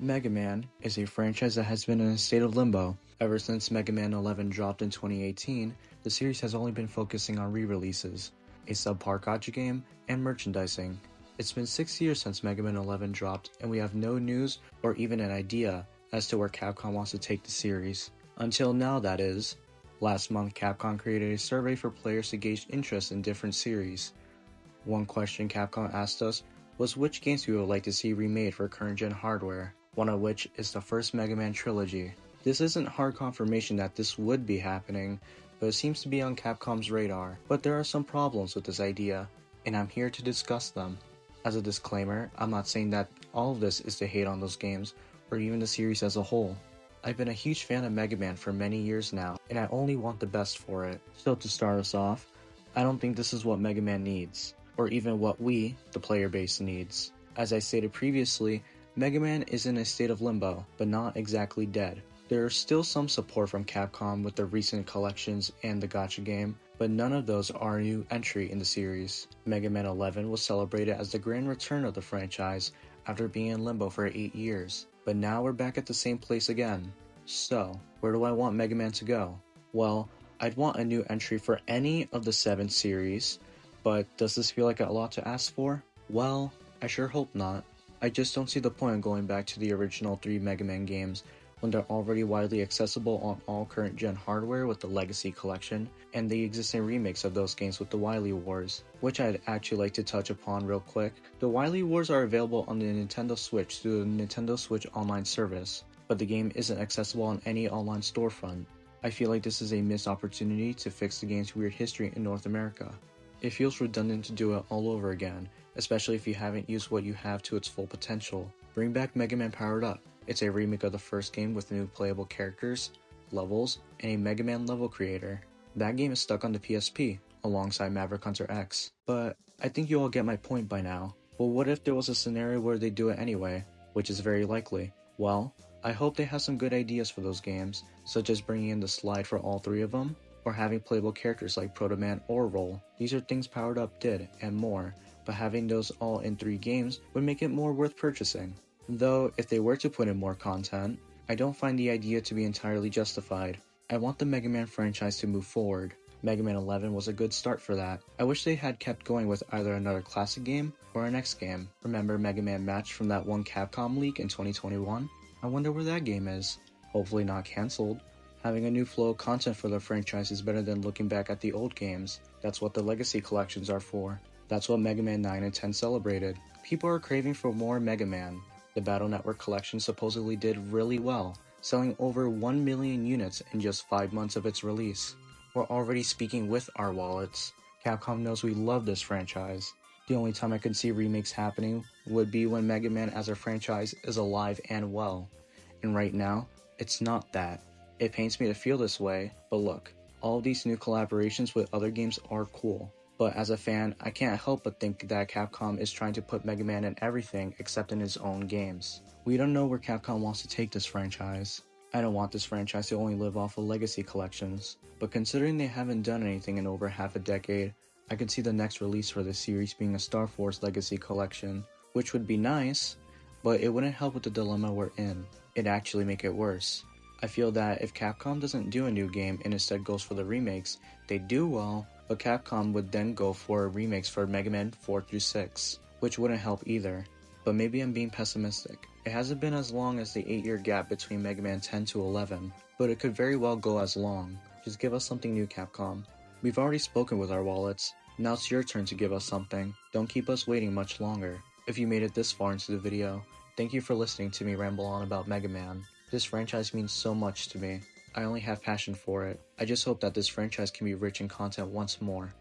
Mega Man is a franchise that has been in a state of limbo. Ever since Mega Man 11 dropped in 2018, the series has only been focusing on re-releases, a subpar gacha game, and merchandising. It's been 6 years since Mega Man 11 dropped, and we have no news or even an idea as to where Capcom wants to take the series. Until now, that is. Last month, Capcom created a survey for players to gauge interest in different series. One question Capcom asked us was which games we would like to see remade for current-gen hardware, one of which is the first Mega Man Trilogy. This isn't hard confirmation that this would be happening, but it seems to be on Capcom's radar. But there are some problems with this idea, and I'm here to discuss them. As a disclaimer, I'm not saying that all of this is to hate on those games, or even the series as a whole. I've been a huge fan of Mega Man for many years now, and I only want the best for it. So to start us off, I don't think this is what Mega Man needs, or even what we, the player base, needs. As I stated previously, Mega Man is in a state of limbo, but not exactly dead. There is still some support from Capcom with the recent collections and the gacha game, but none of those are a new entry in the series. Mega Man 11 was celebrated as the grand return of the franchise after being in limbo for 8 years, but now we're back at the same place again. So, where do I want Mega Man to go? Well, I'd want a new entry for any of the 7 series, but does this feel like a lot to ask for? Well, I sure hope not. I just don't see the point in going back to the original 3 Mega Man games when they're already widely accessible on all current-gen hardware with the Legacy Collection, and the existing remakes of those games with the Wily Wars, which I'd actually like to touch upon real quick. The Wily Wars are available on the Nintendo Switch through the Nintendo Switch Online service, but the game isn't accessible on any online storefront. I feel like this is a missed opportunity to fix the game's weird history in North America. It feels redundant to do it all over again, especially if you haven't used what you have to its full potential. Bring back Mega Man Powered Up. It's a remake of the first game with new playable characters, levels, and a Mega Man level creator. That game is stuck on the PSP, alongside Maverick Hunter X. But I think you all get my point by now. Well, what if there was a scenario where they do it anyway, which is very likely? Well, I hope they have some good ideas for those games, such as bringing in the slide for all 3 of them, or having playable characters like Proto Man or Roll. These are things Powered Up did, and more, but having those all in 3 games would make it more worth purchasing. Though, if they were to put in more content, I don't find the idea to be entirely justified. I want the Mega Man franchise to move forward. Mega Man 11 was a good start for that. I wish they had kept going with either another classic game or a next game. Remember Mega Man Match from that one Capcom leak in 2021? I wonder where that game is. Hopefully not cancelled. Having a new flow of content for the franchise is better than looking back at the old games. That's what the Legacy collections are for. That's what Mega Man 9 and 10 celebrated. People are craving for more Mega Man. The Battle Network collection supposedly did really well, selling over 1 million units in just 5 months of its release. We're already speaking with our wallets. Capcom knows we love this franchise. The only time I could see remakes happening would be when Mega Man as a franchise is alive and well. And right now, it's not that. It pains me to feel this way, but look, all these new collaborations with other games are cool. But as a fan, I can't help but think that Capcom is trying to put Mega Man in everything except in its own games. We don't know where Capcom wants to take this franchise. I don't want this franchise to only live off of legacy collections, but considering they haven't done anything in over half a decade, I could see the next release for this series being a Star Force Legacy collection, which would be nice, but it wouldn't help with the dilemma we're in. It'd actually make it worse. I feel that if Capcom doesn't do a new game and instead goes for the remakes, they do well, but Capcom would then go for remakes for Mega Man 4 through 6, which wouldn't help either. But maybe I'm being pessimistic. It hasn't been as long as the 8-year gap between Mega Man 10 to 11, but it could very well go as long. Just give us something new, Capcom. We've already spoken with our wallets. Now it's your turn to give us something. Don't keep us waiting much longer. If you made it this far into the video, thank you for listening to me ramble on about Mega Man. This franchise means so much to me. I only have passion for it. I just hope that this franchise can be rich in content once more.